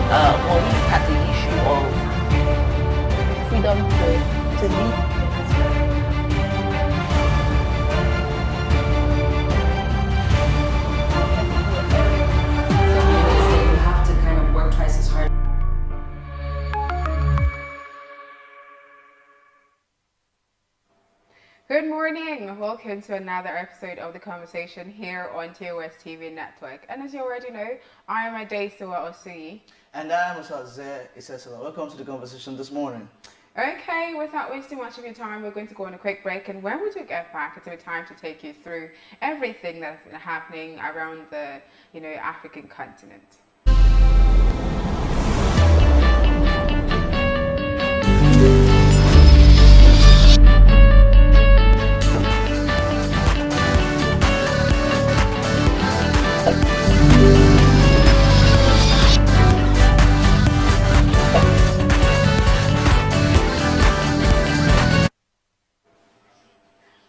When we look at the issue of freedom to live. You have to kind of work twice as hard. Good morning. Welcome to another episode of The Conversation here on TOS TV Network. And as you already know, I am Adesuwa Osui. And I am Osaze Isesela. Welcome to the conversation this morning. Okay, without wasting much of your time, we're going to go on a quick break. And when we do get back, it'll be time to take you through everything that's been happening around the, African continent.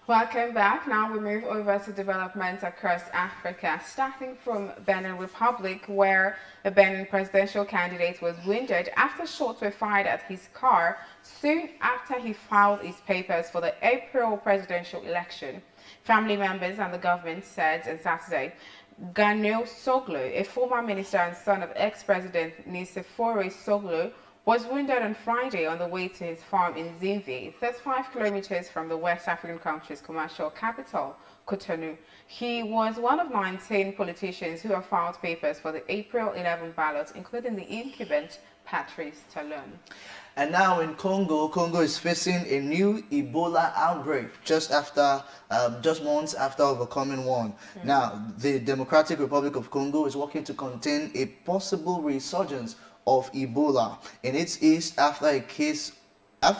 Welcome back. Now we move over to developments across Africa, starting from Benin Republic, where a Benin presidential candidate was wounded after shots were fired at his car soon after he filed his papers for the April presidential election. Family members and the government said on Saturday, Ganil Soglo, a former minister and son of ex-president Nicéphore Soglo, was wounded on Friday on the way to his farm in Zimvi, 35 kilometers from the West African country's commercial capital, Cotonou. He was one of 19 politicians who have filed papers for the April 11 ballot, including the incumbent Patrice Talon. And now in Congo, Congo is facing a new Ebola outbreak just months after overcoming one. Now, the Democratic Republic of Congo is working to contain a possible resurgence of Ebola in its east after a case of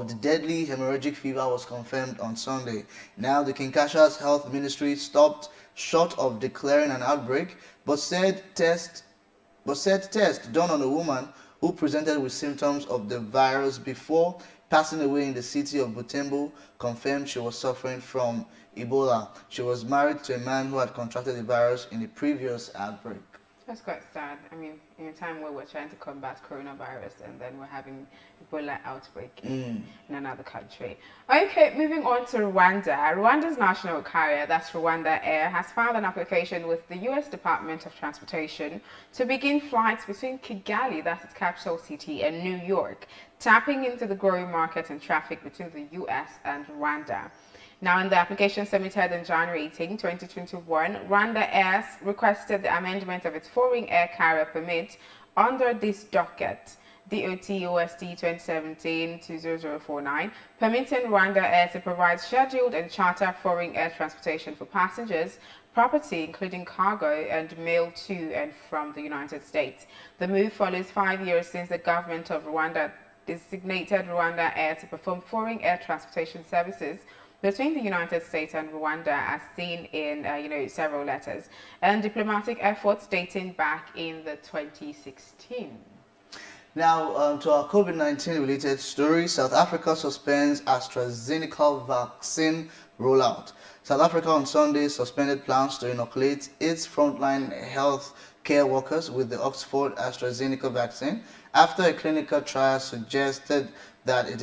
the deadly hemorrhagic fever was confirmed on Sunday. Now, the Kinshasa's health ministry stopped short of declaring an outbreak, but said tests done on a woman who presented with symptoms of the virus before passing away in the city of Butembo confirmed she was suffering from Ebola. She was married to a man who had contracted the virus in a previous outbreak. That's quite sad. I mean, in a time where we're trying to combat coronavirus and then we're having Ebola outbreak in another country. Okay, moving on to Rwanda. Rwanda's national carrier, that's Rwanda Air, has filed an application with the U.S. Department of Transportation to begin flights between Kigali, that's its capital city, and New York, tapping into the growing market and traffic between the U.S. and Rwanda. Now, in the application submitted on January 18, 2021, Rwanda Air requested the amendment of its foreign air carrier permit under this docket, DOT-OST 2017-20049, permitting Rwanda Air to provide scheduled and charter foreign air transportation for passengers, property, including cargo and mail to and from the United States. The move follows 5 years since the government of Rwanda designated Rwanda Air to perform foreign air transportation services between the United States and Rwanda, as seen in several letters and diplomatic efforts dating back in the 2016. Now, to our COVID-19 related story, South Africa suspends AstraZeneca vaccine rollout. South Africa on Sunday suspended plans to inoculate its frontline health care workers with the Oxford AstraZeneca vaccine after a clinical trial suggested that it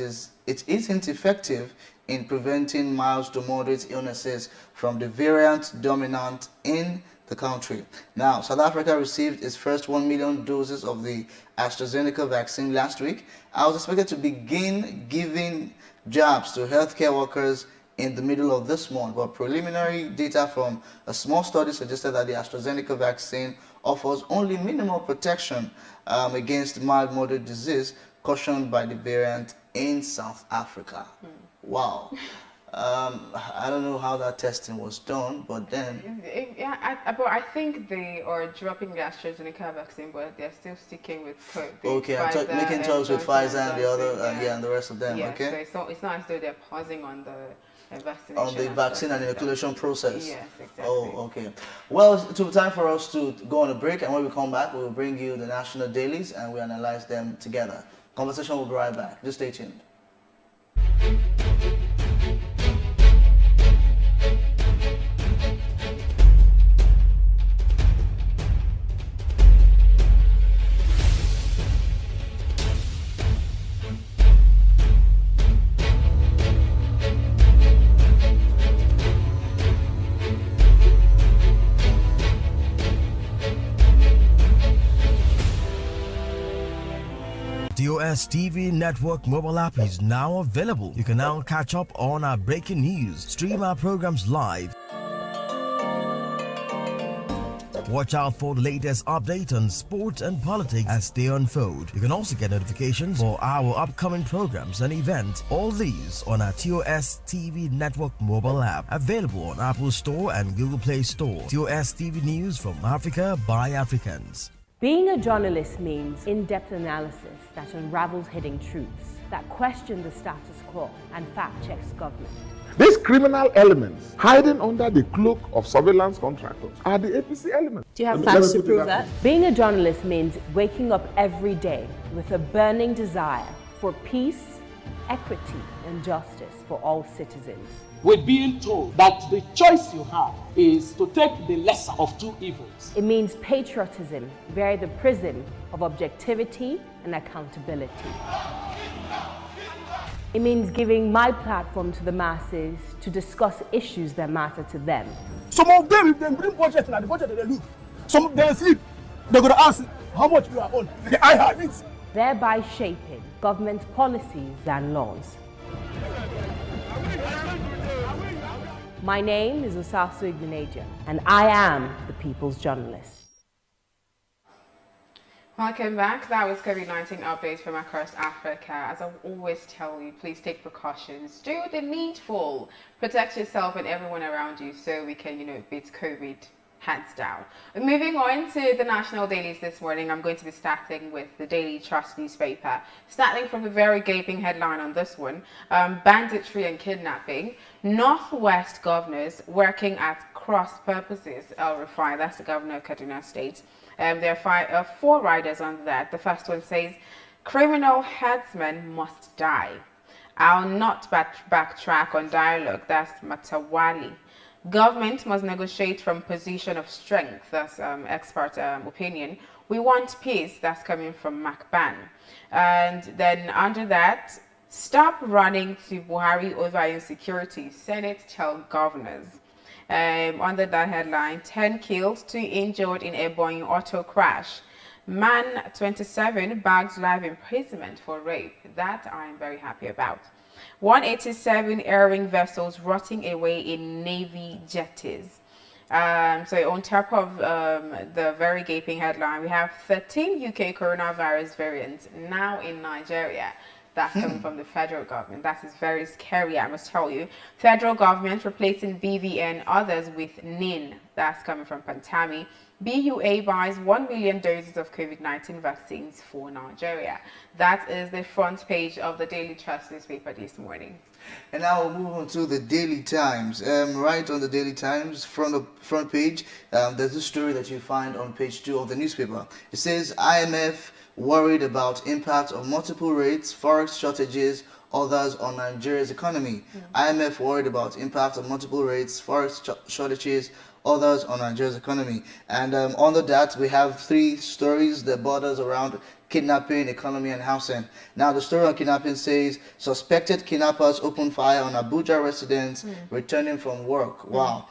isn't effective in preventing mild to moderate illnesses from the variant dominant in the country. Now, South Africa received its first 1 million doses of the AstraZeneca vaccine last week. I was expected to begin giving jabs to healthcare workers in the middle of this month, but preliminary data from a small study suggested that the AstraZeneca vaccine offers only minimal protection against mild moderate disease, cautioned by the variant in South Africa. Wow. I don't know how that testing was done, but then... But I think they are dropping the AstraZeneca vaccine, but they're still sticking with COVID. Okay, I'm making talks with Pfizer and the other, and the rest of them, okay? So it's not as though they're pausing on the vaccination. On the vaccine and inoculation process. Yes, exactly. Oh, okay. Well, it's time for us to go on a break, and when we come back, we will bring you the national dailies and we analyze them together. Conversation will be right back. Just stay tuned. TOS TV Network mobile app is now available. You can now catch up on our breaking news, stream our programs live, watch out for the latest update on sports and politics as they unfold. You can also get notifications for our upcoming programs and events. All these on our TOS TV Network mobile app, available on Apple Store and Google Play Store. TOS TV News from Africa by Africans. Being a journalist means in-depth analysis that unravels hidden truths, that question the status quo and fact-checks government. These criminal elements hiding under the cloak of surveillance contractors are the APC elements. Do you have facts to prove that? Being a journalist means waking up every day with a burning desire for peace, equity, and justice for all citizens. We're being told that the choice you have is to take the lesser of two evils. It means patriotism via the prism of objectivity and accountability. It means giving my platform to the masses to discuss issues that matter to them. Some of them, if they bring budget, and the budget they look. Some of them sleep. They're going to ask how much you are on. I have it. Thereby shaping government policies and laws. My name is Usasu Igbenegbu, and I am the People's Journalist. Welcome back. That was COVID-19 updates from across Africa. As I always tell you, please take precautions. Do the needful. Protect yourself and everyone around you so we can, beat COVID hands down. Moving on to the national dailies this morning, I'm going to be starting with the Daily Trust newspaper. Starting from the very gaping headline on this one, banditry and kidnapping. Northwest governors working at cross purposes. El Rufai, that's the governor of Kaduna State. There are four riders on that. The first one says, criminal herdsmen must die. I'll not backtrack on dialogue. That's Matawali. Government must negotiate from position of strength. That's expert opinion. We want peace. That's coming from MacBan. And then under that, stop running to Buhari over insecurity. Senate tell governors. Under that headline, 10 killed, 2 injured in a Boeing auto crash. Man 27 bags life imprisonment for rape. That I am very happy about. 187 airing vessels rotting away in Navy jetties. So on top of the very gaping headline, we have 13 UK coronavirus variants now in Nigeria. That's coming from the federal government. That is very scary, I must tell you. Federal government replacing BVN, others with NIN. That's coming from Pantami. BUA buys 1 million doses of COVID-19 vaccines for Nigeria. That is the front page of the Daily Trust newspaper this morning. And now we'll move on to the Daily Times. Right on the Daily Times, front page, there's a story that you find on page 2 of the newspaper. It says, IMF worried about impact of multiple rates, forex shortages, others on Nigeria's economy. IMF worried about impact of multiple rates, forex shortages, others on Nigeria's economy. And under that, we have 3 stories that borders around kidnapping, economy, and housing. Now, the story on kidnapping says, suspected kidnappers open fire on Abuja residents returning from work. Wow.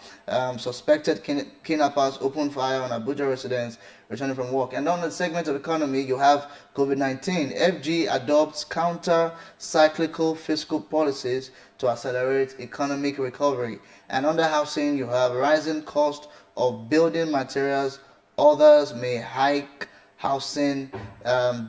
Suspected kidnappers open fire on Abuja residents returning from work. And on the segment of economy, you have COVID-19. FG adopts counter-cyclical fiscal policies to accelerate economic recovery. And under housing, you have rising cost of building materials. Others may hike housing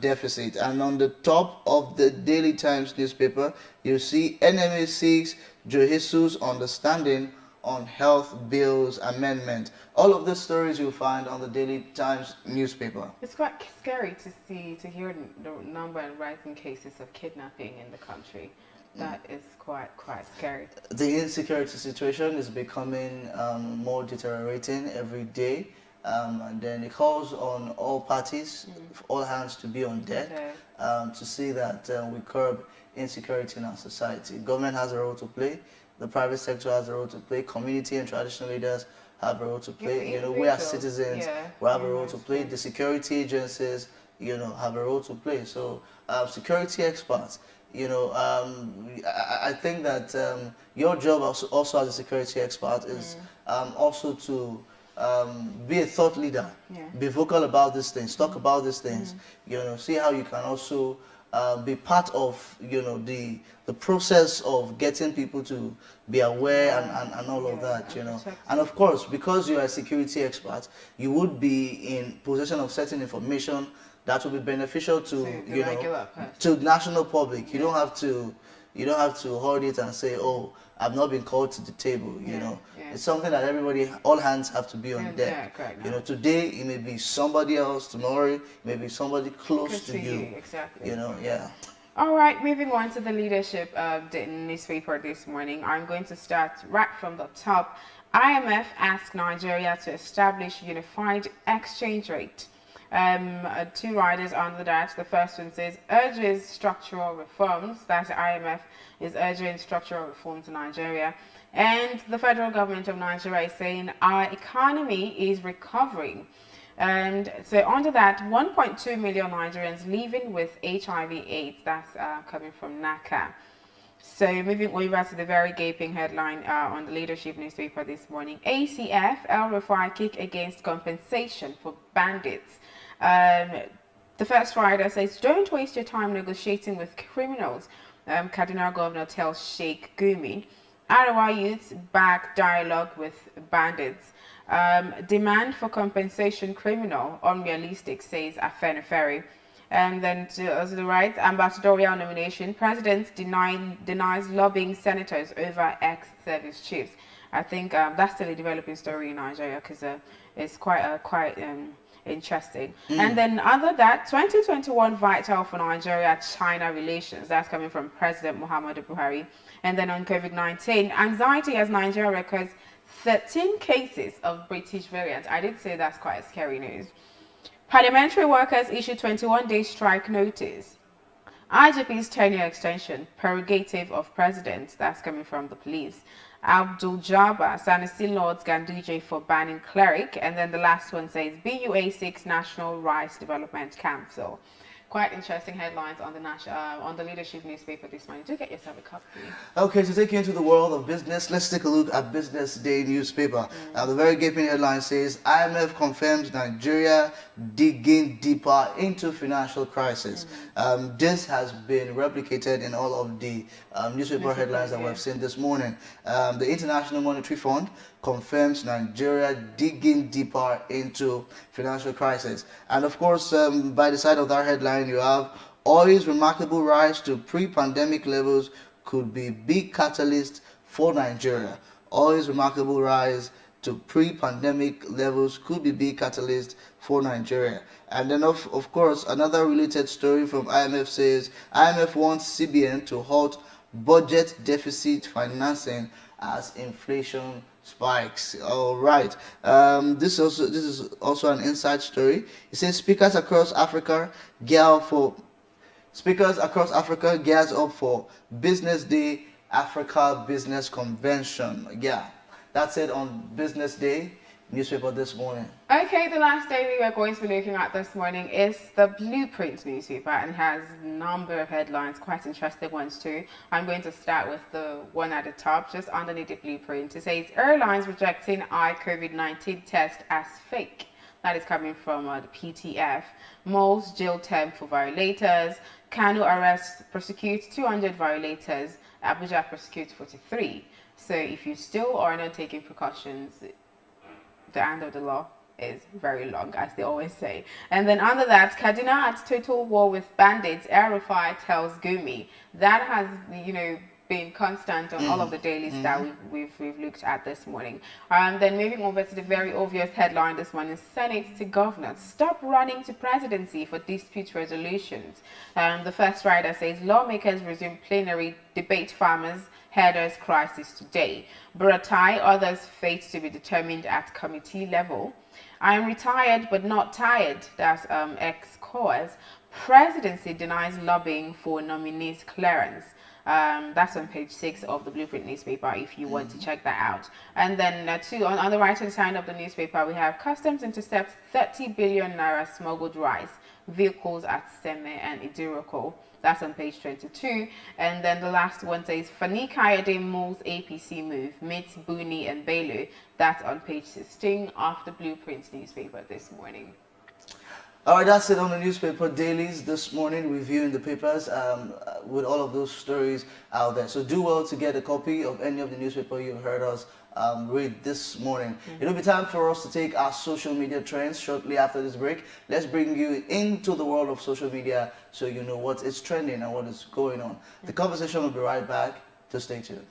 deficit. And on the top of the Daily Times newspaper, you see NMA seeks Joe Jesus understanding on health bills amendment. All of these stories you'll find on the Daily Times newspaper. It's quite scary to hear the number and rising cases of kidnapping in the country. That is quite scary. The insecurity situation is becoming more deteriorating every day. And then it calls on all parties, all hands to be on deck to see that we curb insecurity in our society. Government has a role to play. The private sector has a role to play. Community and traditional leaders have a role to play. We as citizens, we have a role to play. The security agencies, have a role to play. So security experts, I think that your job also as a security expert is also to be a thought leader, be vocal about these things, talk about these things, see how you can also be part of, the process of getting people to be aware and all of that, And of course, because you are a security expert, you would be in possession of certain information that will be beneficial to to the national public. You don't have to hold it and say, oh, I've not been called to the table. It's something that everybody, all hands have to be on deck. Today it may be somebody else, tomorrow it may be somebody close to you. Exactly. Yeah. All right, moving on to the leadership of the newspaper this morning. I'm going to start right from the top. IMF asked Nigeria to establish unified exchange rate. Two riders under that. The first one says, urges structural reforms. That's the IMF is urging structural reforms in Nigeria. And the federal government of Nigeria is saying our economy is recovering. And so under that, 1.2 million Nigerians living with HIV/AIDS. That's coming from NACA. So moving over to the very gaping headline on the leadership newspaper this morning. ACF, El-Rufai kick against compensation for bandits. The first rider says, don't waste your time negotiating with criminals. Kaduna Governor tells Sheikh Gumi. Arawa youths back dialogue with bandits. Demand for compensation criminal, unrealistic, says Afenifere. And then to the right, ambassadorial nomination. President denies lobbying senators over ex-service chiefs. I think that's still a developing story in Nigeria because it's quite interesting. And then under that, 2021 vital for Nigeria-China relations. That's coming from President Muhammadu Buhari. And then on COVID-19, anxiety as Nigeria records 13 cases of British variant. I did say that's quite scary news. Parliamentary workers issue 21-day strike notice. IGP's tenure extension, prerogative of president. That's coming from the police. Abdul Jabbar, Sanusi Lords Ganduje for banning cleric. And then the last one says BUA6 National Rice Development Council. Quite interesting headlines on the leadership newspaper this morning. Do get yourself a copy. Okay, to take you into the world of business, let's take a look at Business Day newspaper. The very gaping headline says, IMF confirms Nigeria digging deeper into financial crisis. This has been replicated in all of the newspaper headlines that we've seen this morning. The International Monetary Fund confirms Nigeria digging deeper into financial crisis. And of course, by the side of that headline, you have oil's remarkable rise to pre-pandemic levels could be big catalyst for Nigeria. Oil's remarkable rise to pre-pandemic levels could be big catalyst for Nigeria. And then of course, another related story from IMF says IMF wants CBN to halt budget deficit financing as inflation spikes. All right. This is also an inside story. It says speakers across Africa gears up for Business Day Africa Business Convention. Yeah, that's it on Business Day newspaper this morning. Okay, the last daily we're going to be looking at this morning is the Blueprint newspaper, and it has a number of headlines, quite interesting ones too. I'm going to start with the one at the top, just underneath the Blueprint. It says airlines rejecting COVID-19 test as fake. That is coming from the PTF. Malls jail term for violators. Kano arrests, prosecutes 200 violators. Abuja prosecutes 43. So if you still are not taking precautions, the end of the law is very long, as they always say. And then under that, Kaduna at total war with bandits. El-Rufai tells Gumi. That has, been constant on all of the dailies that we've looked at this morning. Then moving over to the very obvious headline this morning: Senate to governors stop running to presidency for dispute resolutions. The first rider says lawmakers resume plenary debate farmers herders crisis today. Buratai, others fate to be determined at committee level. I am retired but not tired. That's ex-cause. Presidency denies lobbying for nominees clearance. That's on page 6 of the Blueprint newspaper if you want to check that out. And then on the right hand side of the newspaper, we have customs intercepts 30 billion naira smuggled rice vehicles at Seme and Idiroko. That's on page 22. And then the last one says Fani Kayode moves APC move, meets Buni and Belu. That's on page 16 of the Blueprint newspaper this morning. All right, that's it on the newspaper dailies this morning, reviewing the papers with all of those stories out there. So do well to get a copy of any of the newspaper you heard us read this morning. It'll be time for us to take our social media trends shortly after this break. Let's bring you into the world of social media so you know what is trending and what is going on. The conversation will be right back. Just stay tuned.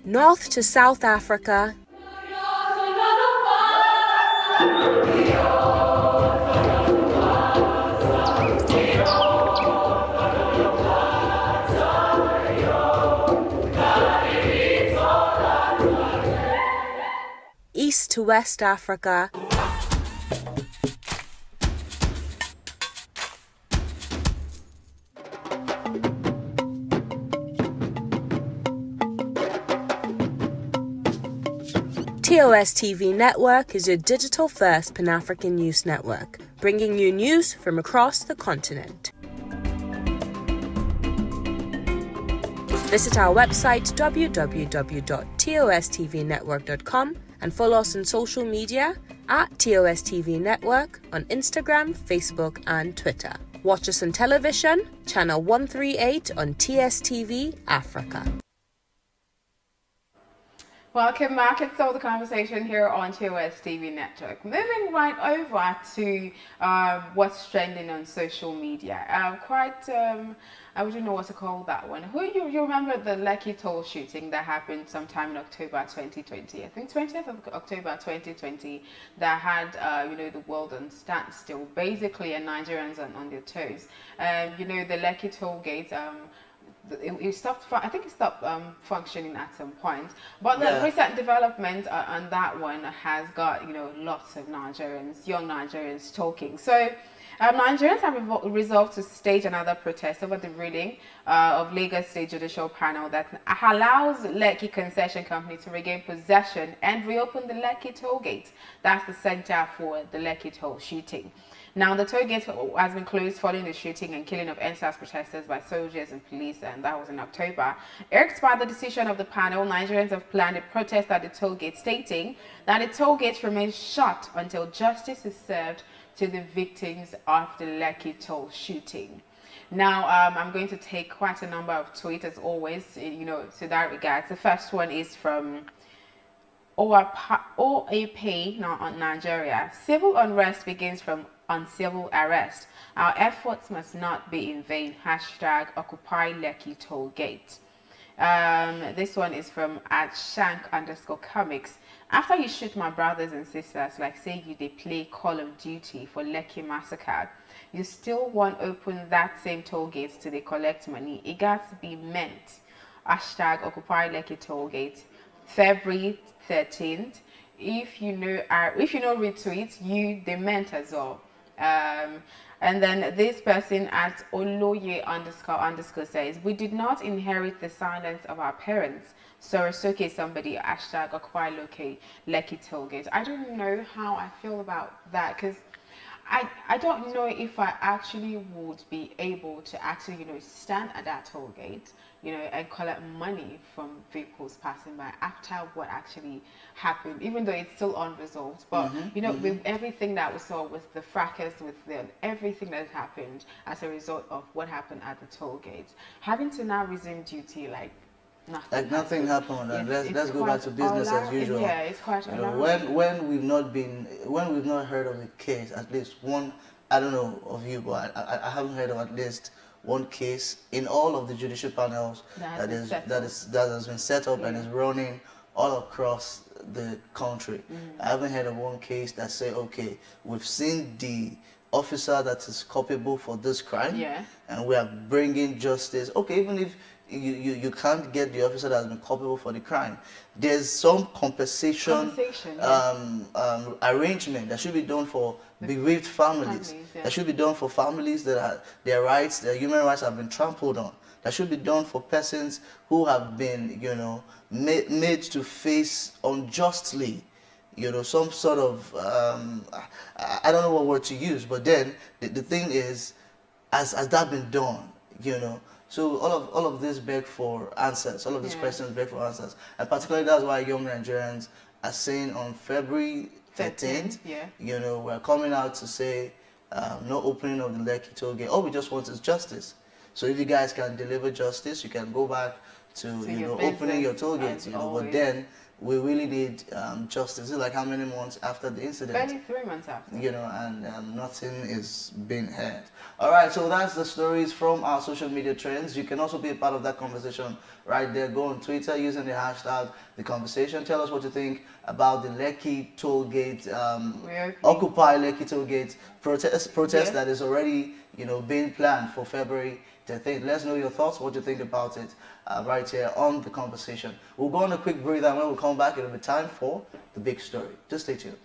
North to South Africa, East to West Africa, TOS TV Network is your digital-first Pan-African news network, bringing you news from across the continent. Visit our website www.tostvnetwork.com and follow us on social media at TOS TV Network on Instagram, Facebook and Twitter. Watch us on television, channel 138 on TSTV Africa. Welcome back. It's all the conversation here on TOS TV Network. Moving right over to what's trending on social media. I wouldn't know what to call that one. You remember the Lekki Toll shooting that happened sometime in October 2020? I think 20th of October 2020, that had the world on standstill, basically, and Nigerians on their toes. The Lekki Toll gate. It stopped. I think it stopped functioning at some point. But the recent development on that one has got lots of Nigerians, young Nigerians, talking. So Nigerians have resolved to stage another protest over the ruling of Lagos State Judicial Panel that allows Lekki Concession Company to regain possession and reopen the Lekki Toll Gate. That's the center for the Lekki Toll shooting. Now, the toll gate has been closed following the shooting and killing of NSAS protesters by soldiers and police, and that was in October. Irked by the decision of the panel, Nigerians have planned a protest at the toll gate, stating that the toll gate remains shut until justice is served to the victims of the Lekki Toll shooting. Now, I'm going to take quite a number of tweets, as always, to that regard. The first one is from OAP, now on Nigeria. Civil unrest begins from uncivil arrest. Our efforts must not be in vain. Hashtag Occupy Lekki Toll Gate. This one is from @shank_comics. After you shoot my brothers and sisters, like say you they play Call of Duty for Lekki massacre, you still want open that same toll gate till they collect money. It got to be meant. Hashtag Occupy Lekki Toll Gate. February 13th. If you know retweets, they meant as well. And then this person at Oloye__ says, we did not inherit the silence of our parents. Sorosoke somebody, hashtag Occupy Lekki Toll Gate. I don't know how I feel about that, because I don't know if I actually would be able to actually, stand at that toll gate, and collect money from vehicles passing by after what actually happened, even though it's still unresolved. But, with everything that we saw, with the fracas, with everything that happened as a result of what happened at the toll gate, having to now resume duty, nothing happened. And let's go back to business as usual. Yeah, it's quite when we've not heard of a case, at least one, I don't know of you, but I haven't heard of at least one case in all of the judicial panels that has been set up and is running all across the country. I haven't heard of one case that say, okay, we've seen the officer that is culpable for this crime, and we are bringing justice. Okay, even if you can't get the officer that has been culpable for the crime. There's some compensation arrangement that should be done for bereaved families. That should be done for families that are, their rights, their human rights have been trampled on. That should be done for persons who have been, you know, made to face unjustly, you know, some sort of, I don't know what word to use, but then the thing is, has that been done, you know? So all of this beg for answers, all of these questions beg for answers. And particularly that's why young Nigerians are saying on February 13th, you know, we're coming out to say no opening of the Lekki toll gate. All we just want is justice. So if you guys can deliver justice, you can go back to you know, opening your toll gates, you know, but then we really need justice. It's like how many months after the incident? Barely 3 months after. You know, and nothing is being heard. All right, so that's the stories from our social media trends. You can also be a part of that conversation right there. Go on Twitter using the hashtag The Conversation. Tell us what you think about the Lekki toll gate, Occupy Lekki toll gate protest that is already, you know, being planned for February 13th. Let us know your thoughts, what you think about it, right here on The Conversation. We'll go on a quick breather, and when we come back, it'll be time for the big story. Just stay tuned.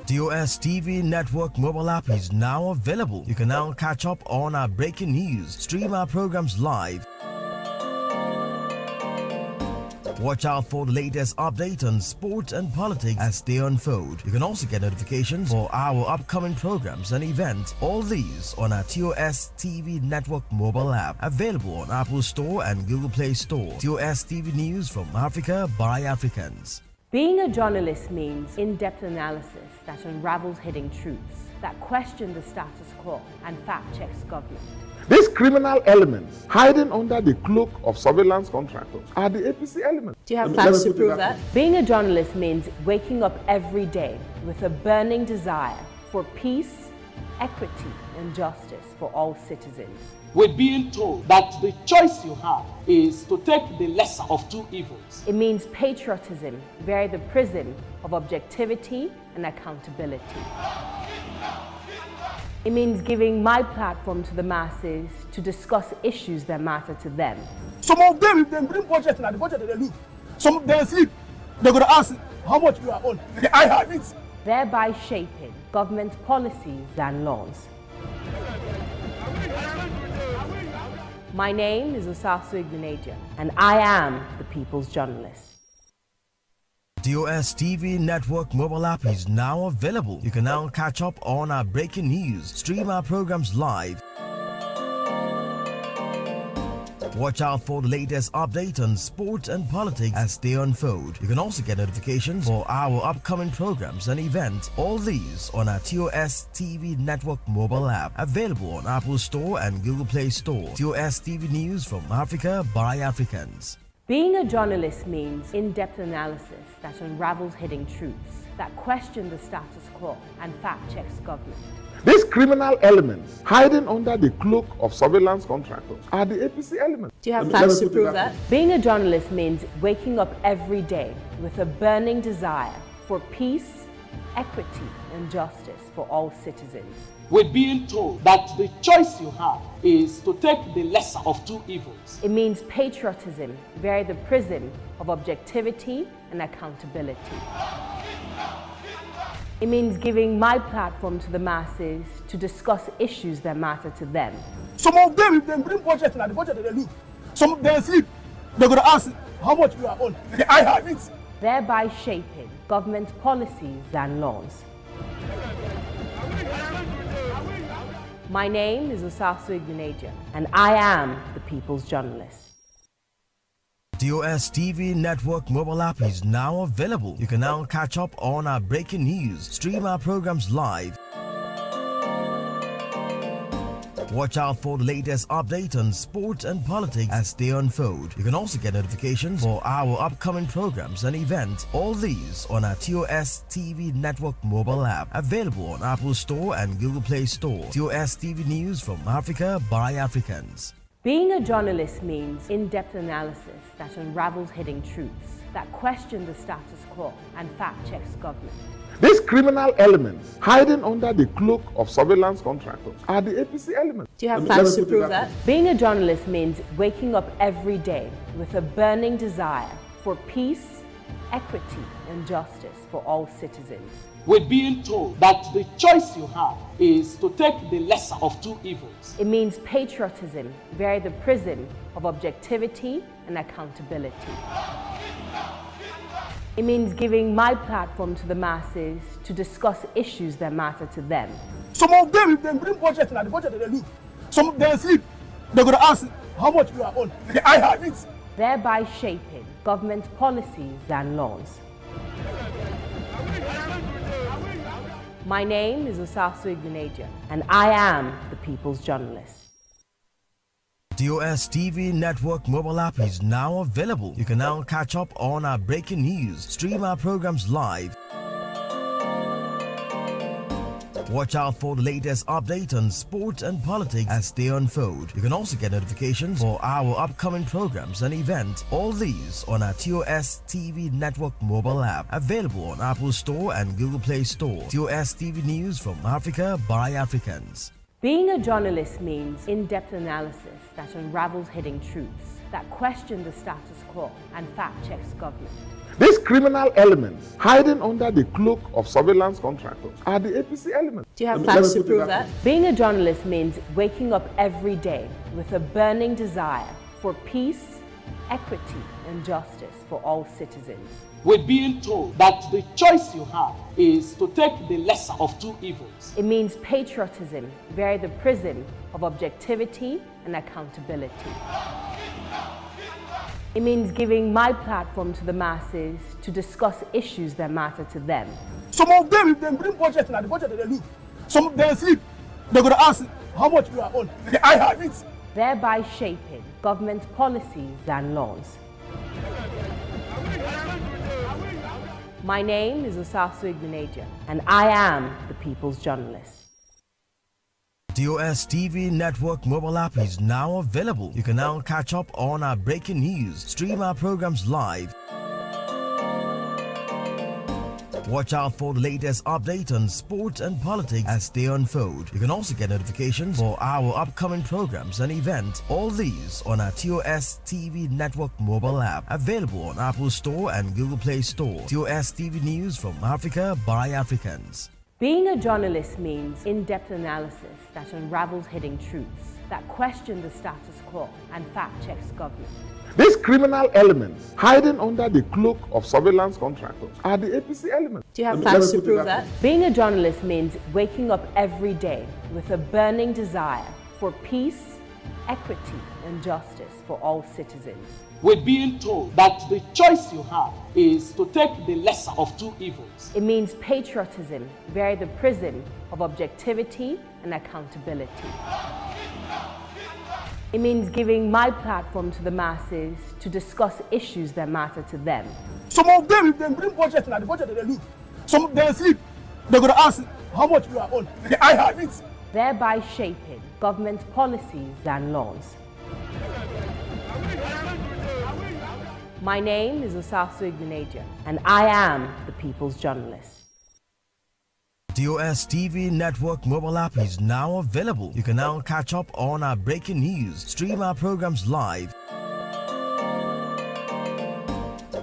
TOS TV Network mobile app is now available. You can now catch up on our breaking news, stream our programs live, watch out for the latest update on sport and politics as they unfold. You can also get notifications for our upcoming programs and events. All these on our TOS TV Network mobile app, available on Apple Store and Google Play Store. TOS TV News from Africa by Africans. Being a journalist means in-depth analysis that unravels hidden truths, that question the status quo and fact-checks government. These criminal elements hiding under the cloak of surveillance contractors are the APC elements. Do you have facts to prove that? Being a journalist means waking up every day with a burning desire for peace, equity, and justice for all citizens. We're being told that the choice you have is to take the lesser of two evils. It means patriotism via the prism of objectivity and accountability. It means giving my platform to the masses to discuss issues that matter to them. Some of them, if they bring budget, and the budget they look. Some they sleep. They're going to ask how much you are on. I have it. Thereby shaping government policies and laws. My name is Osasu Igbenedion, and I am the People's Journalist. TOS TV Network mobile app is now available. You can now catch up on our breaking news, stream our programs live, watch out for the latest update on sport and politics as they unfold. You can also get notifications for our upcoming programs and events. All these on our TOS TV Network mobile app, available on Apple Store and Google Play Store. TOS TV News from Africa by Africans. Being a journalist means in-depth analysis that unravels hidden truths, that question the status quo and fact-checks government. These criminal elements hiding under the cloak of surveillance contractors are the APC elements. Do you have facts to prove that? Being a journalist means waking up every day with a burning desire for peace, equity, and justice for all citizens. We're being told that the choice you have is to take the lesser of two evils. It means patriotism via the prism of objectivity and accountability. It means giving my platform to the masses to discuss issues that matter to them. Some of them, if they bring budget, and the budget they look. Some they sleep. They're going to ask how much you are on. I have it. Thereby shaping government policies and laws. My name is Osasu Igbeneghu, and I am the People's Journalist. TOS TV Network mobile app is now available. You can now catch up on our breaking news, stream our programs live. Watch out for the latest update on sport and politics as they unfold. You can also get notifications for our upcoming programs and events. All these on our TOS TV Network mobile app, available on Apple Store and Google Play Store. TOS TV News from Africa by Africans. Being a journalist means in-depth analysis that unravels hidden truths, that question the status quo and fact-checks government. These criminal elements hiding under the cloak of surveillance contractors are the APC elements. Do you have facts to prove that? Being a journalist means waking up every day with a burning desire for peace, equity, and justice for all citizens. We're being told that the choice you have is to take the lesser of two evils. It means patriotism via the prism of objectivity and accountability. It means giving my platform to the masses to discuss issues that matter to them. Some of them, if they bring budget, and the budget they look. Some of them sleep. They're going to ask how much you are on. I have it. Thereby shaping government policies and laws. My name is Osasu Igbeneghu, and I am the People's Journalist. TOS TV Network mobile app is now available. You can now catch up on our breaking news, stream our programs live. Watch out for the latest update on sport and politics as they unfold. You can also get notifications for our upcoming programs and events. All these on our TOS TV Network mobile app, available on Apple Store and Google Play Store. TOS TV News from Africa by Africans. Being a journalist means in-depth analysis that unravels hidden truths, that question the status quo and fact-checks government. These criminal elements hiding under the cloak of surveillance contractors are the APC elements. Do you have facts to prove that? Being a journalist means waking up every day with a burning desire for peace, equity, and justice for all citizens. We're being told that the choice you have is to take the lesser of two evils. It means patriotism via the prism of objectivity and accountability. It means giving my platform to the masses to discuss issues that matter to them. Some of them, if they bring budget, and the budget they look. Some of them sleep. They're going to ask how much you are on. I have it. Thereby shaping government policies and laws. My name is Osasu Igbeneghu, and I am the People's Journalist. TOS TV Network mobile app is now available. You can now catch up on our breaking news, stream our programs live. Watch out for the latest update on sport and politics as they unfold. You can also get notifications for our upcoming programs and events. All these on our TOS TV Network mobile app, available on Apple Store and Google Play Store. TOS TV News from Africa by Africans. Being a journalist means in-depth analysis that unravels hidden truths, that question the status quo and fact-checks government. These criminal elements hiding under the cloak of surveillance contractors are the APC elements. Do you have facts to prove that? Being a journalist means waking up every day with a burning desire for peace, equity, and justice for all citizens. We're being told that the choice you have is to take the lesser of two evils. It means patriotism via the prism of objectivity and accountability. It means giving my platform to the masses to discuss issues that matter to them. Some of them, if they bring budget, and the budget they look. Some of them sleep. They're going to ask how much you are on. I have it. Thereby shaping government policies and laws. My name is Osasu Igbeneghu, and I am the People's Journalist. TOS TV Network mobile app is now available. You can now catch up on our breaking news, stream our programs live.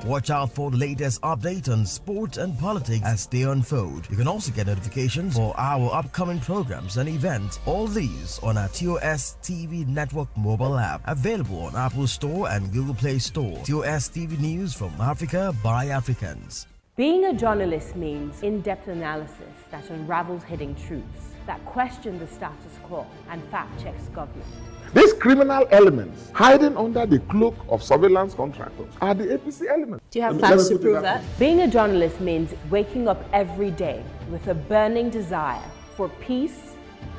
Watch out for the latest update on sport and politics as they unfold. You can also get notifications for our upcoming programs and events. All these on our TOS TV Network mobile app, available on Apple Store and Google Play Store. TOS TV News from Africa by Africans. Being a journalist means in-depth analysis that unravels hidden truths, that question the status quo and fact-checks government. These criminal elements hiding under the cloak of surveillance contractors are the APC elements. Do you have Let me facts to put it prove that that? way. Being a journalist means waking up every day with a burning desire for peace,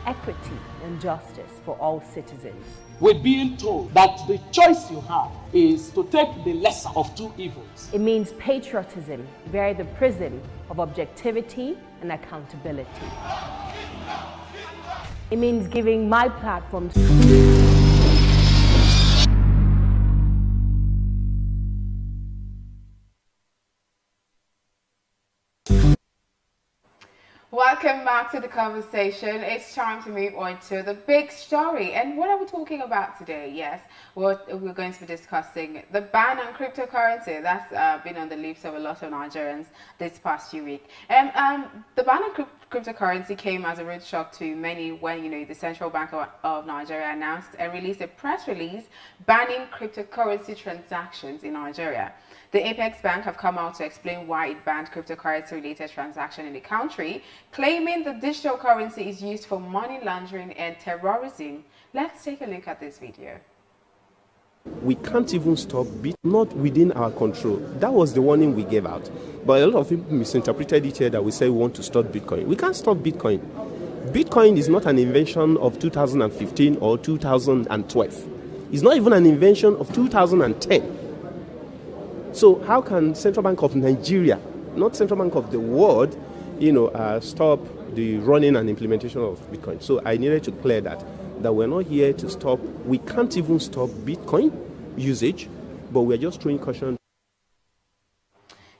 equity, and justice for all citizens. We're being told that the choice you have is to take the lesser of two evils. It means patriotism via the prism of objectivity and accountability. It means giving my platform Welcome back to the conversation. It's time to move on to the big story. And what are we talking about today? Yes, we're going to be discussing the ban on cryptocurrency. That's been on the lips of a lot of Nigerians this past few weeks. And the ban on cryptocurrency came as a real shock to many when, the Central Bank of Nigeria announced and released a press release banning cryptocurrency transactions in Nigeria. The Apex Bank have come out to explain why it banned cryptocurrency-related transactions in the country, claiming the digital currency is used for money laundering and terrorism. Let's take a look at this video. We can't even stop Bitcoin, not within our control. That was the warning we gave out. But a lot of people misinterpreted it here that we say we want to stop Bitcoin. We can't stop Bitcoin. Bitcoin is not an invention of 2015 or 2012. It's not even an invention of 2010. So how can Central Bank of Nigeria, not Central Bank of the world, stop the running and implementation of Bitcoin? So I needed to clear that we're not here to stop. We can't even stop Bitcoin usage, but we're just throwing caution.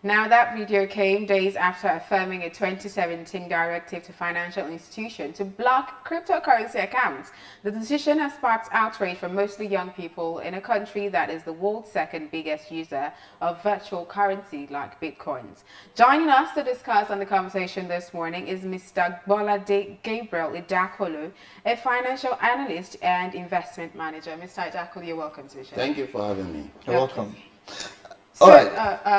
Now, that video came days after affirming a 2017 directive to financial institutions to block cryptocurrency accounts. The decision has sparked outrage from mostly young people in a country that is the world's second biggest user of virtual currency like Bitcoins. Joining us to discuss on the conversation this morning is Mr. Bolade Gabriel Idakolo, a financial analyst and investment manager. Mr. Idakolo, you're welcome to the show. Thank you for having me. You're welcome. So, all right.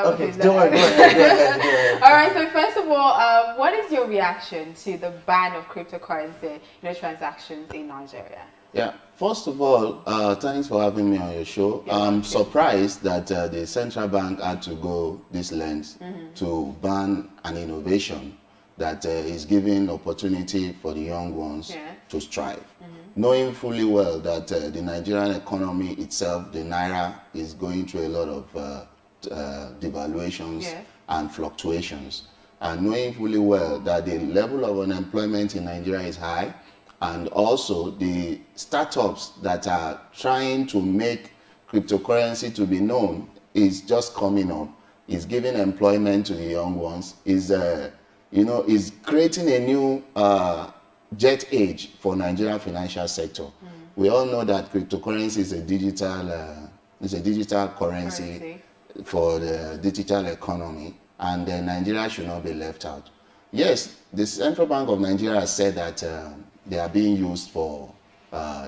Okay, Go ahead. All right. So first of all, what is your reaction to the ban of cryptocurrency, transactions in Nigeria? Yeah. First of all, thanks for having me on your show. I'm surprised that the central bank had to go this length to ban an innovation that is giving opportunity for the young ones to strive. Knowing fully well that the Nigerian economy itself, the Naira, is going through a lot of devaluations and fluctuations, and knowing fully well that the level of unemployment in Nigeria is high, and also the startups that are trying to make cryptocurrency to be known is just coming up, is giving employment to the young ones, is creating a new jet age for Nigerian financial sector. We all know that cryptocurrency is a digital currency for the digital economy, and Nigeria should not be left out. Yes, the Central Bank of Nigeria has said that they are being used for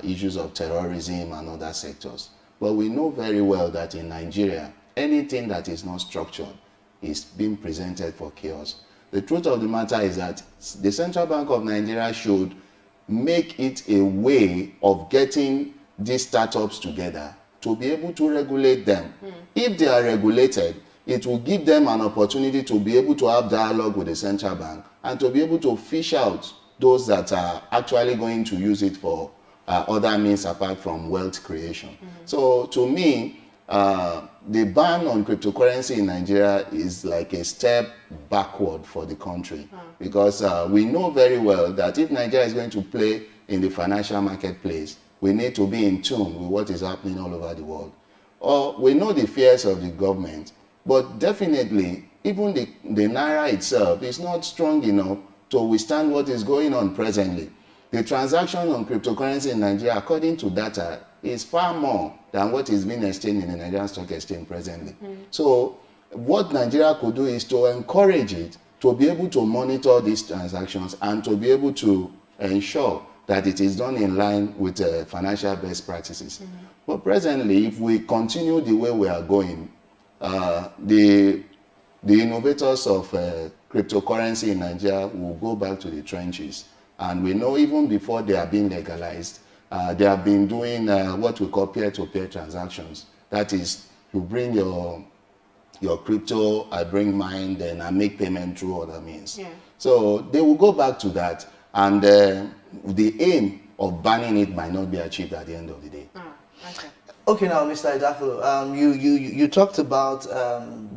issues of terrorism and other sectors. But we know very well that in Nigeria, anything that is not structured is being presented for chaos. The truth of the matter is that the Central Bank of Nigeria should make it a way of getting these startups together to be able to regulate them. If they are regulated, it will give them an opportunity to be able to have dialogue with the central bank and to be able to fish out those that are actually going to use it for other means apart from wealth creation. So to me, the ban on cryptocurrency in Nigeria is like a step backward for the country, because we know very well that if Nigeria is going to play in the financial marketplace, we need to be in tune with what is happening all over the world. We know the fears of the government, but definitely even the Naira itself is not strong enough to withstand what is going on presently. The transaction on cryptocurrency in Nigeria, according to data, is far more than what is being exchanged in the Nigerian Stock Exchange presently. So what Nigeria could do is to encourage it to be able to monitor these transactions and to be able to ensure that it is done in line with financial best practices. But presently, if we continue the way we are going, the the innovators of cryptocurrency in Nigeria will go back to the trenches. And we know even before they are being legalized, they have been doing what we call peer-to-peer transactions. That is, you bring your crypto, I bring mine, then I make payment through other means. Yeah. So they will go back to that, and the aim of banning it might not be achieved at the end of the day. Okay. Okay, now, Mr. Idakulu, you talked about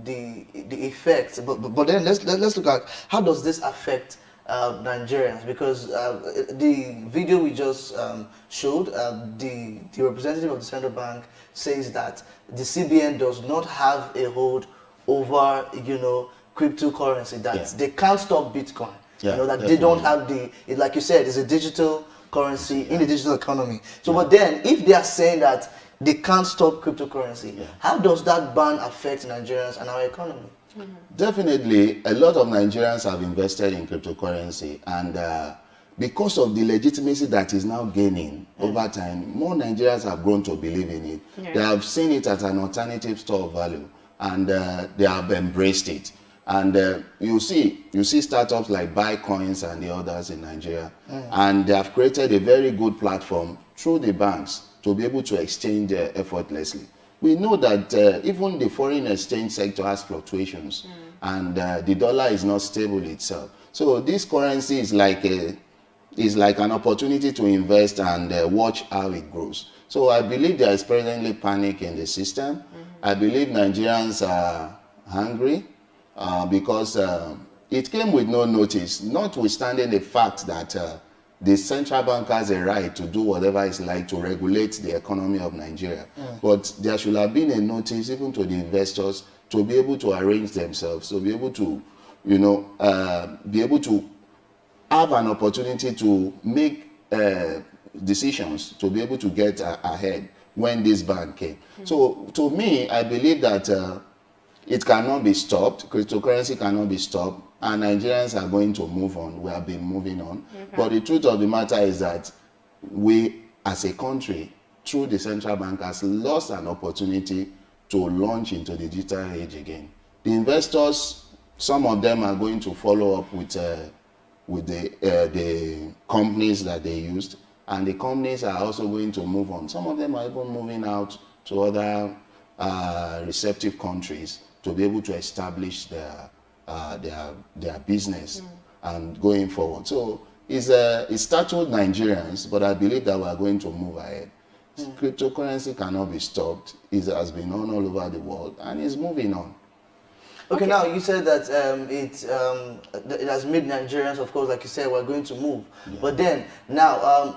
the effects, but then let's look at how does this affect Nigerians, because the video we just showed, the representative of the central bank says that the CBN does not have a hold over, cryptocurrency, that they can't stop Bitcoin, that definitely. They don't have like you said, it's a digital currency in the digital economy. So, but then if they are saying that they can't stop cryptocurrency, how does that ban affect Nigerians and our economy? Definitely, a lot of Nigerians have invested in cryptocurrency, and because of the legitimacy that is now gaining over time, more Nigerians have grown to believe in it. Yeah. They have seen it as an alternative store of value, and they have embraced it. And you see startups like Bitcoins and the others in Nigeria, and they have created a very good platform through the banks to be able to exchange effortlessly. We know that even the foreign exchange sector has fluctuations, and the dollar is not stable itself. So this currency is like an opportunity to invest and watch how it grows. So I believe there is presently panic in the system. I believe Nigerians are hungry because it came with no notice, notwithstanding the fact that the central bank has a right to do whatever it's like to regulate the economy of Nigeria. But there should have been a notice even to the investors to be able to arrange themselves, to be able to, have an opportunity to make decisions, to be able to get ahead when this ban came. So to me, I believe that it cannot be stopped. Cryptocurrency cannot be stopped. And Nigerians are going to move on. We have been moving on. Okay. But the truth of the matter is that we, as a country, through the central bank, has lost an opportunity to launch into the digital age again. The investors, some of them are going to follow up with the companies that they used, and the companies are also going to move on. Some of them are even moving out to other receptive countries to be able to establish their business and going forward. So it startled Nigerians, but I believe that we are going to move ahead. Cryptocurrency cannot be stopped. It has been on all over the world and is moving on. Okay, now you said that it has made Nigerians, of course, like you said, we're going to move. Yeah. But then, now,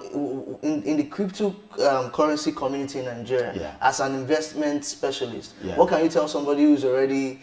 in the cryptocurrency community in Nigeria, as an investment specialist, what can you tell somebody who's already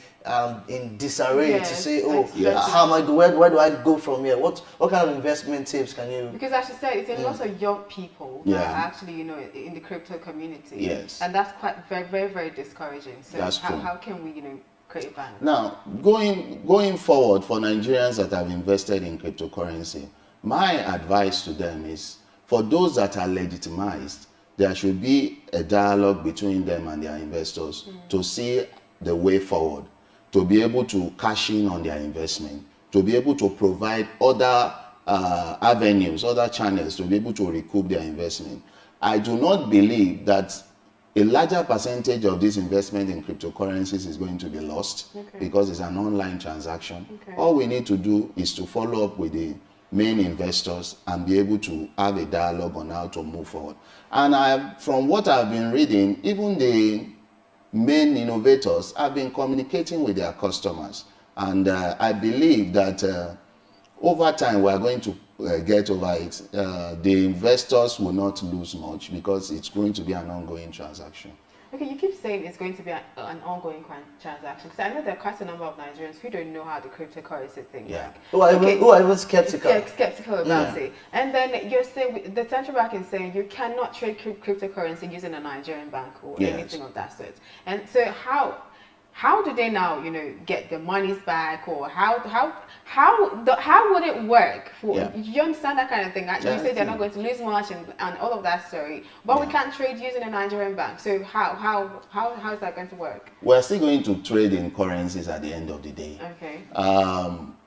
in disarray to say, how am I, where do I go from here? What kind of investment tips can you? Because as you said, it's a lot of young people that are actually, in the crypto community. Yes. And that's quite very, very, very discouraging. So how can we, create a ban? Now, going forward for Nigerians that have invested in cryptocurrency, my advice to them is, for those that are legitimized, there should be a dialogue between them and their investors to see the way forward, to be able to cash in on their investment, to be able to provide other avenues, other channels to be able to recoup their investment. I do not believe that a larger percentage of this investment in cryptocurrencies is going to be lost because it's an online transaction. All we need to do is to follow up with the main investors and be able to have a dialogue on how to move forward. And from what I've been reading, even the main innovators have been communicating with their customers. And I believe that over time we are going to get over it. The investors will not lose much because it's going to be an ongoing transaction. Okay, you keep saying it's going to be an ongoing transaction, because I know there are quite a number of Nigerians who don't know how the cryptocurrency thing works. Who are even skeptical. Skeptical about it. And then you're saying, the central bank is saying you cannot trade cryptocurrency using a Nigerian bank or anything of that sort. And so how how do they now, get the monies back, or how would it work? You understand that kind of thing? You say they're not going to lose much and all of that story, but we can't trade using a Nigerian bank. So how is that going to work? We're still going to trade in currencies at the end of the day. Okay.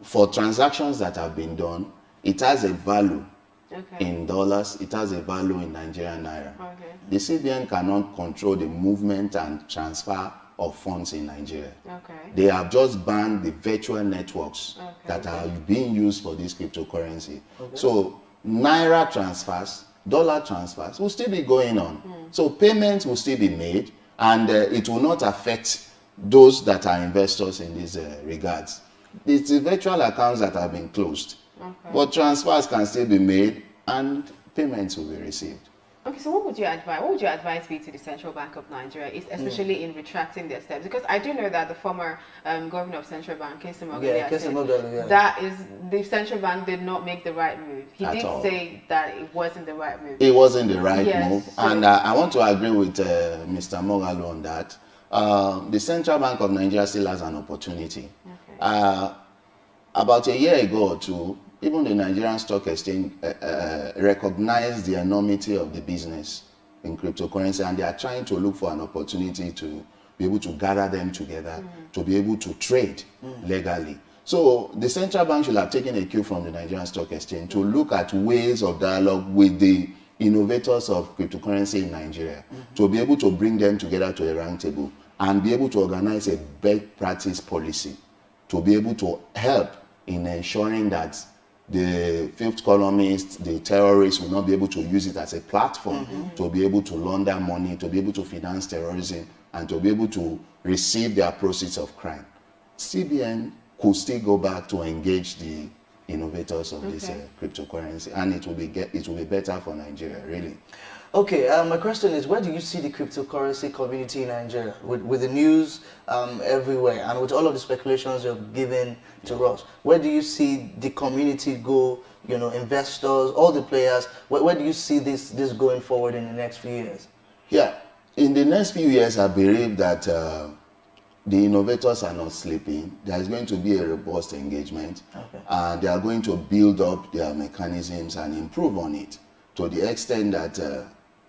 For transactions that have been done, it has a value in dollars, it has a value in Nigerian naira. Okay. The CBN cannot control the movement and transfer of funds in Nigeria. Okay. They have just banned the virtual networks that are being used for this cryptocurrency. Okay. So naira transfers, dollar transfers will still be going on. So payments will still be made, and it will not affect those that are investors in these regards. It's the virtual accounts that have been closed, but transfers can still be made and payments will be received. Okay, so what would your advice be to the Central Bank of Nigeria, especially in retracting their steps? Because I do know that the former governor of Central Bank, Kingsley Moghalu, that is, the Central Bank did not make the right move. He did say that it wasn't the right move. It wasn't the right move, and I want to agree with Mr. Moghalu on that. The Central Bank of Nigeria still has an opportunity. About a year ago or two, even the Nigerian Stock Exchange recognized the enormity of the business in cryptocurrency, and they are trying to look for an opportunity to be able to gather them together, to be able to trade legally. So the central bank should have taken a cue from the Nigerian Stock Exchange to look at ways of dialogue with the innovators of cryptocurrency in Nigeria, to be able to bring them together to a round table and be able to organize a best practice policy to be able to help in ensuring that the fifth columnists, the terrorists will not be able to use it as a platform to be able to launder money, to be able to finance terrorism, and to be able to receive their proceeds of crime. CBN could still go back to engage the innovators of this cryptocurrency, and it will be better for Nigeria, really. Okay, my question is, where do you see the cryptocurrency community in Nigeria with the news everywhere and with all of the speculations you've given to us? Where do you see the community go, investors, all the players? Where do you see this going forward in the next few years? Yeah, in the next few years, I believe that the innovators are not sleeping. There is going to be a robust engagement, and they are going to build up their mechanisms and improve on it to the extent that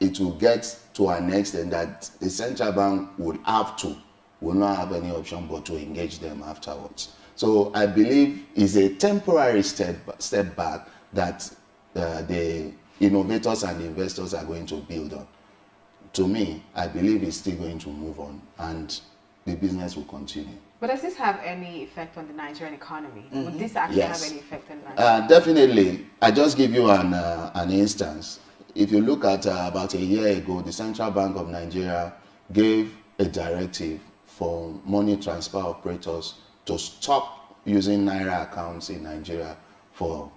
it will get to an extent that the central bank will not have any option but to engage them afterwards. So I believe it's a temporary step back that the innovators and the investors are going to build on. To me, I believe it's still going to move on and the business will continue. But does this have any effect on the Nigerian economy? Would this actually have any effect on the Nigerian Definitely. I just give you an instance. If you look at about a year ago, the Central Bank of Nigeria gave a directive for money transfer operators to stop using Naira accounts in Nigeria for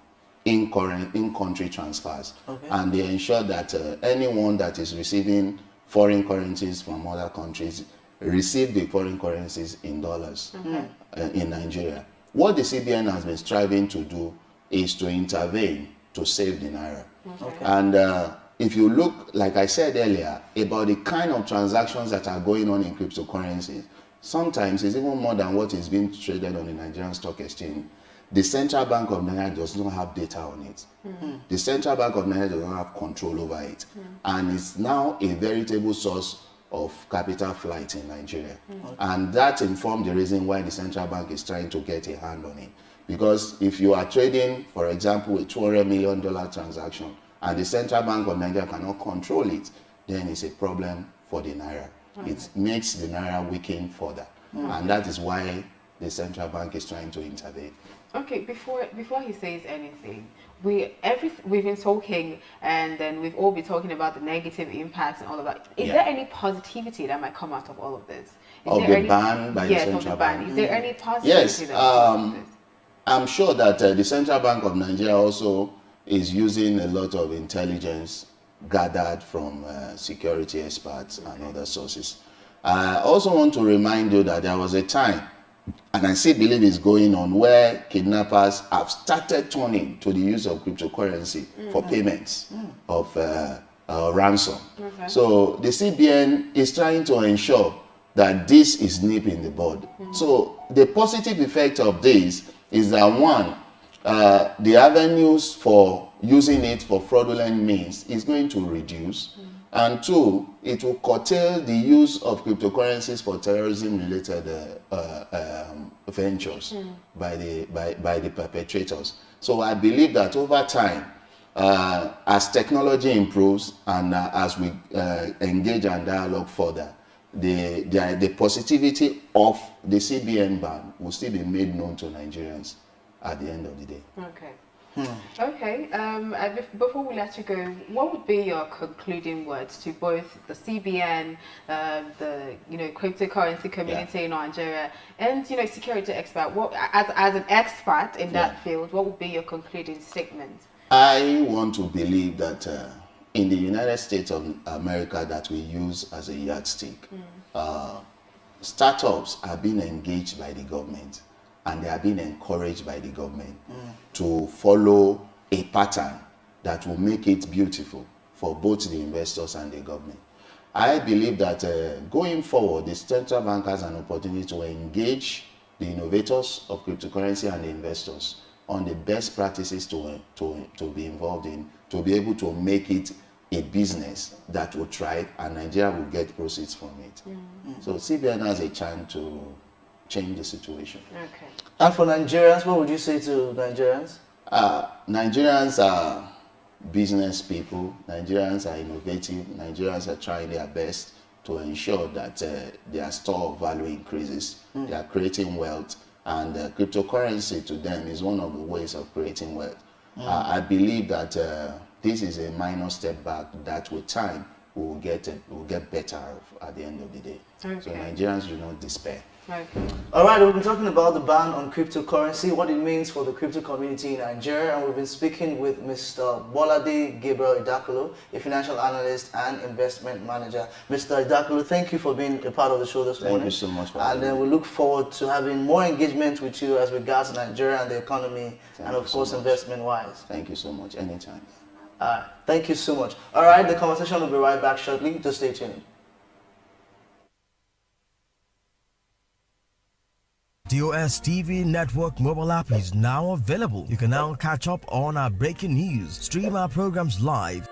in-country transfers. And they ensured that anyone that is receiving foreign currencies from other countries receive the foreign currencies in dollars in Nigeria. What the CBN has been striving to do is to intervene to save the Naira. And if you look, like I said earlier, about the kind of transactions that are going on in cryptocurrencies, sometimes it's even more than what is being traded on the Nigerian Stock Exchange. The Central Bank of Nigeria does not have data on it. The Central Bank of Nigeria does not have control over it. And it's now a veritable source of capital flight in Nigeria. And that informed the reason why the central bank is trying to get a hand on it. Because if you are trading, for example, a $200 million transaction, and the Central Bank of Nigeria cannot control it, then it's a problem for the Naira. It makes the Naira weaken further. And that is why the central bank is trying to intervene. Okay, before he says anything, we've been talking, and then we've all been talking about the negative impacts and all of that. Is there any positivity that might come out of all of this? Of the ban by the central bank? Is there any positivity that comes out of this? I'm sure that the Central Bank of Nigeria also is using a lot of intelligence gathered from security experts and other sources. I also want to remind you that there was a time, and I still believe it's going on, where kidnappers have started turning to the use of cryptocurrency for payments of ransom. So the CBN is trying to ensure that this is nip in the bud. So the positive effect of this is that one, the avenues for using it for fraudulent means is going to reduce, and two, it will curtail the use of cryptocurrencies for terrorism-related ventures by the perpetrators. So I believe that over time, as technology improves and as we engage and dialogue further, the positivity of the CBN ban will still be made known to Nigerians at the end of the day. Okay. Okay. Before we let you go, what would be your concluding words to both the CBN, the cryptocurrency community in Nigeria, and security expert? What, as an expert in that field, what would be your concluding statement? I want to believe that in the United States of America, that we use as a yardstick, startups are being engaged by the government, and they are being encouraged by the government to follow a pattern that will make it beautiful for both the investors and the government. I believe that going forward, the central bank has an opportunity to engage the innovators of cryptocurrency and the investors on the best practices to be involved in, to be able to make it a business that will thrive and Nigeria will get proceeds from it. So CBN has a chance to change the situation. Okay. And for Nigerians, what would you say to Nigerians? Nigerians are business people. Nigerians are innovative. Nigerians are trying their best to ensure that their store of value increases. They are creating wealth, and cryptocurrency to them is one of the ways of creating wealth. I believe that this is a minor step back that with time we will get better at the end of the day. Okay. So Nigerians do not despair. Okay. All right, we've been talking about the ban on cryptocurrency, what it means for the crypto community in Nigeria, and we've been speaking with Mr. Bolade Gabriel Idakolo, a financial analyst and investment manager. Mr. Idakolo, thank you for being a part of the show this morning. Thank you so much for having me. And then we look forward to having more engagement with you as regards Nigeria and the economy, and of course investment-wise. Thank you so much. Anytime. All right, thank you so much. All right, the conversation will be right back shortly. Just stay tuned. TOS TV Network mobile app is now available. You can now catch up on our breaking news, stream our programs live,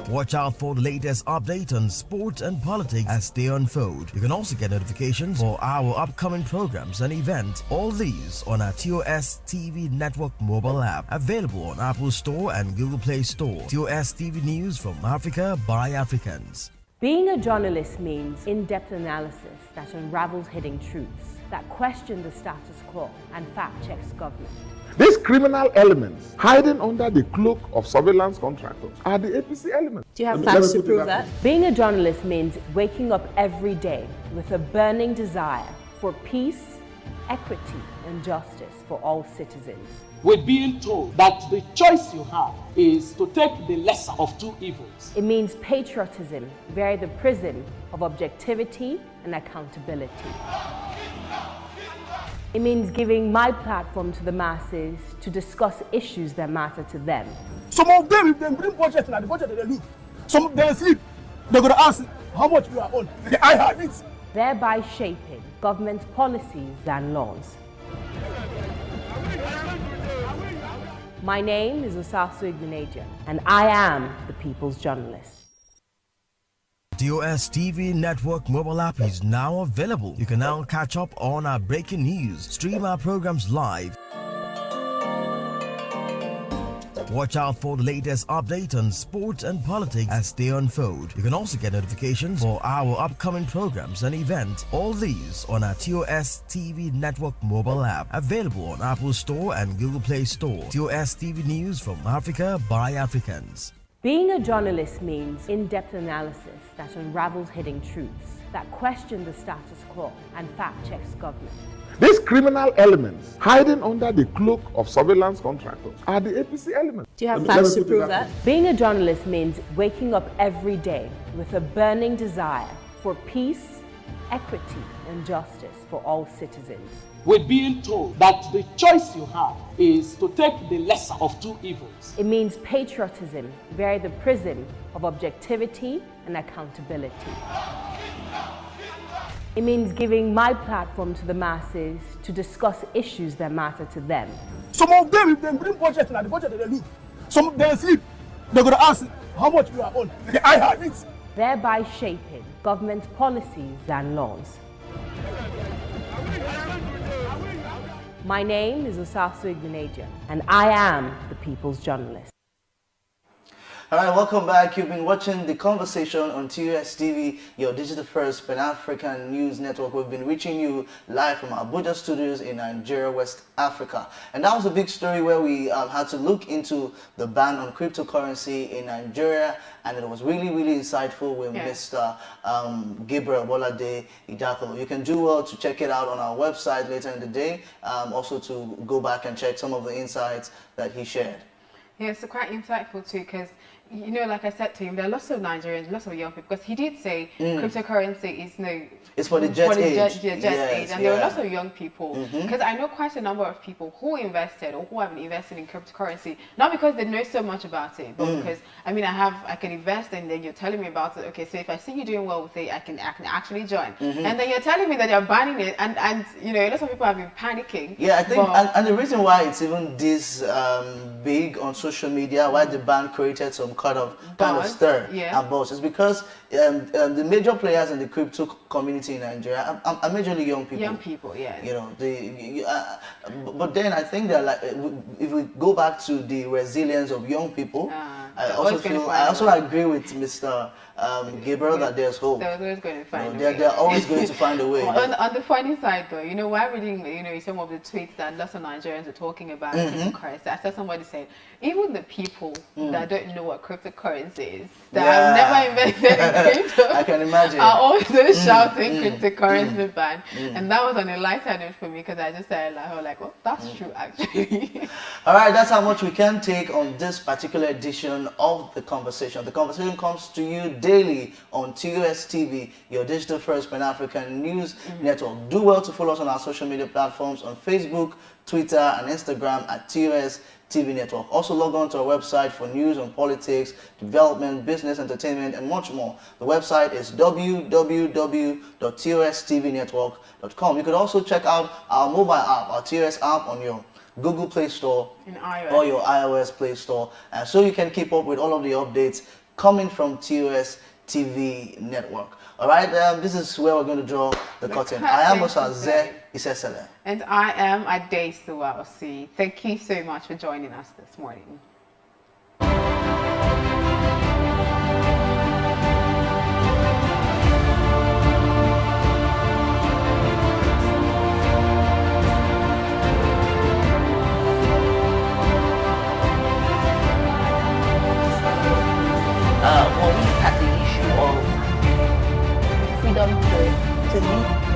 watch out for the latest update on sport and politics as they unfold. You can also get notifications for our upcoming programs and events. All these on our TOS TV Network mobile app, available on Apple Store and Google Play Store. TOS TV News from Africa by Africans. Being a journalist means in-depth analysis that unravels hidden truths, that question the status quo and fact-checks government. These criminal elements hiding under the cloak of surveillance contractors are the APC elements. Do you have facts to prove that? Being a journalist means waking up every day with a burning desire for peace, equity, and justice for all citizens. We're being told that the choice you have is to take the lesser of two evils. It means patriotism via the prism of objectivity and accountability. It means giving my platform to the masses to discuss issues that matter to them. Some of them, if they bring budget, and the budget they look. Some of them sleep. They're going to ask how much you are on. I have it. Thereby shaping government policies and laws. My name is Osasu Igboneja, and I am the People's Journalist. TOS TV Network mobile app is now available. You can now catch up on our breaking news, stream our programs live, watch out for the latest update on sport and politics as they unfold. You can also get notifications for our upcoming programs and events. All these on our TOS TV Network mobile app, available on Apple Store and Google Play Store. TOS TV News from Africa by Africans. Being a journalist means in-depth analysis that unravels hidden truths, that question the status quo and fact-checks government. These criminal elements hiding under the cloak of surveillance contractors are the APC elements. Do you have facts to prove that? Being a journalist means waking up every day with a burning desire for peace, equity, and justice for all citizens. We're being told that the choice you have is to take the lesser of two evils. It means patriotism via the prism of objectivity and accountability. It means giving my platform to the masses to discuss issues that matter to them. Some of them, if they bring budget, and the budget they look. Some of them sleep. They're going to ask how much you are on. I have it. Thereby shaping government policies and laws. My name is Osasu Igbenegbu, and I am the People's Journalist. All right, welcome back. You've been watching The Conversation on TUS TV, your digital-first Pan-African news network. We've been reaching you live from our Abuja studios in Nigeria, West Africa. And that was a big story where we had to look into the ban on cryptocurrency in Nigeria, and it was really, really insightful with Mr. Gabriel Bolade Idako. You can do well to check it out on our website later in the day, also to go back and check some of the insights that he shared. Yeah, it's quite insightful too, because, you know, like I said to him, there are lots of Nigerians, lots of young people, because he did say cryptocurrency is it's for the jet age. Age. And there are lots of young people, because I know quite a number of people who invested or who have been invested in cryptocurrency, not because they know so much about it, but because, I mean, I can invest and then you're telling me about it. Okay, so if I see you doing well with it, I can actually join. And then you're telling me that you're banning it, and you know, lots of people have been panicking. Yeah, I think, and the reason why it's even this big on social media, why the ban created some kind of stir and buzz, is because the major players in the crypto community in Nigeria are majorly young people. Young people, yeah. You know, but then I think that, like, if we go back to the resilience of young people, I also agree with Mr. Gabriel that there's hope. They're always going to find a way. They're always going to find a way. On the funny side, though, you know, while reading, you know, some of the tweets that lots of Nigerians are talking about cryptocurrency, I saw somebody say, even the people that don't know what cryptocurrency is, that have never invested in crypto, I can imagine, are also shouting cryptocurrency ban. And that was on a lighter note for me, because I just said, like, oh, that's true, actually. All right, that's how much we can take on this particular edition of The Conversation. The Conversation comes to you daily on TUS TV, your digital-first Pan-African news network. Do well to follow us on our social media platforms on Facebook, Twitter, and Instagram at TUS TV Network. Also log on to our website for news on politics, development, business, entertainment, and much more. The website is www.tustvnetwork.com. You could also check out our mobile app, our TUS app, on your Google Play Store or your iOS Play Store, and so you can keep up with all of the updates coming from TUS TV Network. All right, this is where we're going to draw the curtain. I am Osaze Isesele. And I am Ade Suwaosi. Thank you so much for joining us this morning. When we look at the issue of freedom to lead